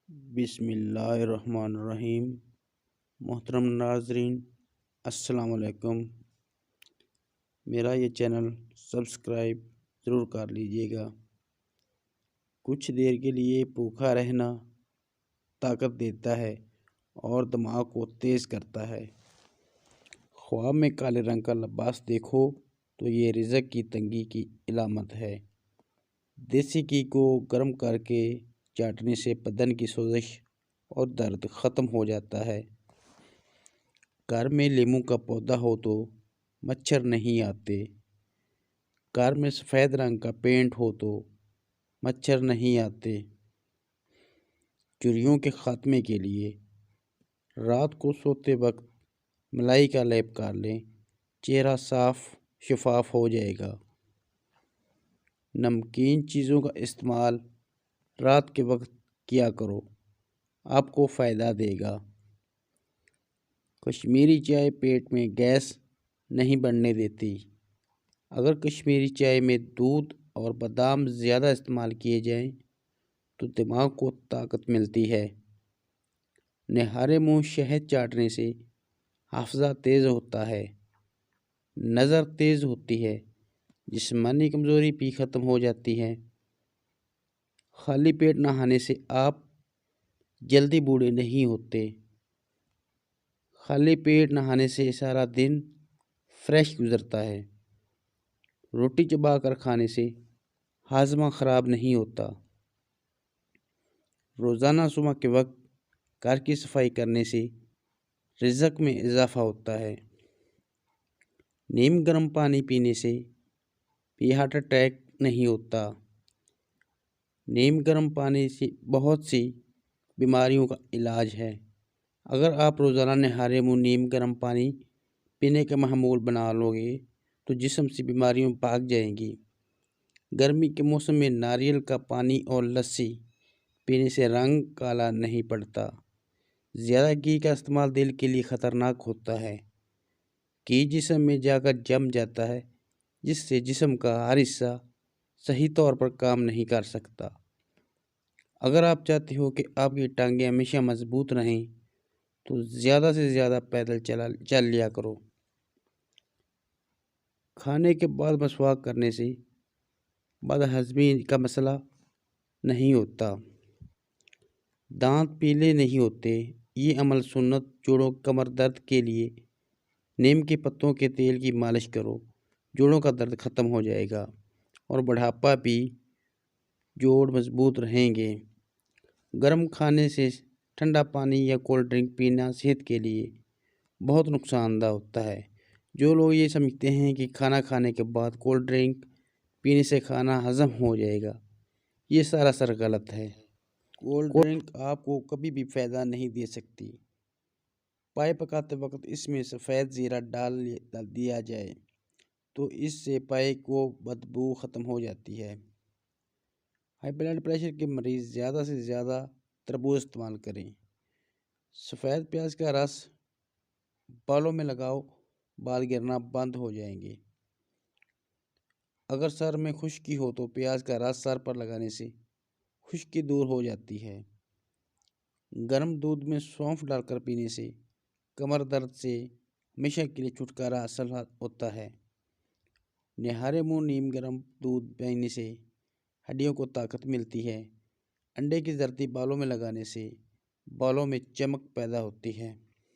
بسم اللہ الرحمن الرحیم۔ محترم ناظرین، السلام علیکم۔ میرا یہ چینل سبسکرائب ضرور کر لیجئے گا۔ کچھ دیر کے لیے بھوکا رہنا طاقت دیتا ہے اور دماغ کو تیز کرتا ہے۔ خواب میں کالے رنگ کا لباس دیکھو تو یہ رزق کی تنگی کی علامت ہے۔ دیسی گھی کو گرم کر کے چاٹنے سے بدن کی سوزش اور درد ختم ہو جاتا ہے۔ گھر میں لیموں کا پودا ہو تو مچھر نہیں آتے۔ گھر میں سفید رنگ کا پینٹ ہو تو مچھر نہیں آتے۔ چڑیوں کے خاتمے کے لیے رات کو سوتے وقت ملائی کا لیپ کر لیں، چہرہ صاف شفاف ہو جائے گا۔ نمکین چیزوں کا استعمال رات کے وقت کیا کرو، آپ کو فائدہ دے گا۔ کشمیری چائے پیٹ میں گیس نہیں بڑھنے دیتی۔ اگر کشمیری چائے میں دودھ اور بادام زیادہ استعمال کیے جائیں تو دماغ کو طاقت ملتی ہے۔ نہارے منہ شہد چاٹنے سے حافظہ تیز ہوتا ہے، نظر تیز ہوتی ہے، جسمانی کمزوری بھی ختم ہو جاتی ہے۔ خالی پیٹ نہانے سے آپ جلدی بوڑھے نہیں ہوتے۔ خالی پیٹ نہانے سے سارا دن فریش گزرتا ہے۔ روٹی چبا کر کھانے سے ہاضمہ خراب نہیں ہوتا۔ روزانہ صبح کے وقت گھر کی صفائی کرنے سے رزق میں اضافہ ہوتا ہے۔ نیم گرم پانی پینے سے بھی ہارٹ اٹیک نہیں ہوتا۔ نیم گرم پانی سے بہت سی بیماریوں کا علاج ہے۔ اگر آپ روزانہ نہارے منہ نیم گرم پانی پینے کا معمول بنا لو گے تو جسم سے بیماریاں بھاگ جائیں گی۔ گرمی کے موسم میں ناریل کا پانی اور لسی پینے سے رنگ کالا نہیں پڑتا۔ زیادہ گھی کا استعمال دل کے لیے خطرناک ہوتا ہے۔ گھی جسم میں جا کر جم جاتا ہے، جس سے جسم کا ہر حصہ صحیح طور پر کام نہیں کر سکتا۔ اگر آپ چاہتے ہو کہ آپ کی ٹانگیں ہمیشہ مضبوط رہیں تو زیادہ سے زیادہ پیدل چل لیا کرو۔ کھانے کے بعد مسواک کرنے سے بد ہضمی کا مسئلہ نہیں ہوتا۔ دانت پیلے نہیں ہوتے۔ یہ عمل سنت جوڑوں کمر درد کے لیے نیم کے پتوں کے تیل کی مالش کرو، جوڑوں کا درد ختم ہو جائے گا اور بڑھاپا بھی جوڑ مضبوط رہیں گے۔ گرم کھانے سے ٹھنڈا پانی یا کولڈ ڈرنک پینا صحت کے لیے بہت نقصان دہ ہوتا ہے۔ جو لوگ یہ سمجھتے ہیں کہ کھانا کھانے کے بعد کولڈ ڈرنک پینے سے کھانا ہضم ہو جائے گا، یہ سراسر غلط ہے۔ کولڈ ڈرنک آپ کو کبھی بھی فائدہ نہیں دے سکتی۔ پائے پکاتے وقت اس میں سفید زیرہ ڈال دیا جائے تو اس سے پائے کو بدبو ختم ہو جاتی ہے۔ ہائی بلڈ پریشر کے مریض زیادہ سے زیادہ تربوز استعمال کریں۔ سفید پیاز کا رس بالوں میں لگاؤ، بال گرنا بند ہو جائیں گے۔ اگر سر میں خشکی ہو تو پیاز کا رس سر پر لگانے سے خشکی دور ہو جاتی ہے۔ گرم دودھ میں سونف ڈال کر پینے سے کمر درد سے ہمیشہ کے لیے چھٹکارا حاصل ہوتا ہے۔ نہارے منہ نیم گرم دودھ پینے سے ہڈیوں کو طاقت ملتی ہے۔ انڈے کی زردی بالوں میں لگانے سے بالوں میں چمک پیدا ہوتی ہے۔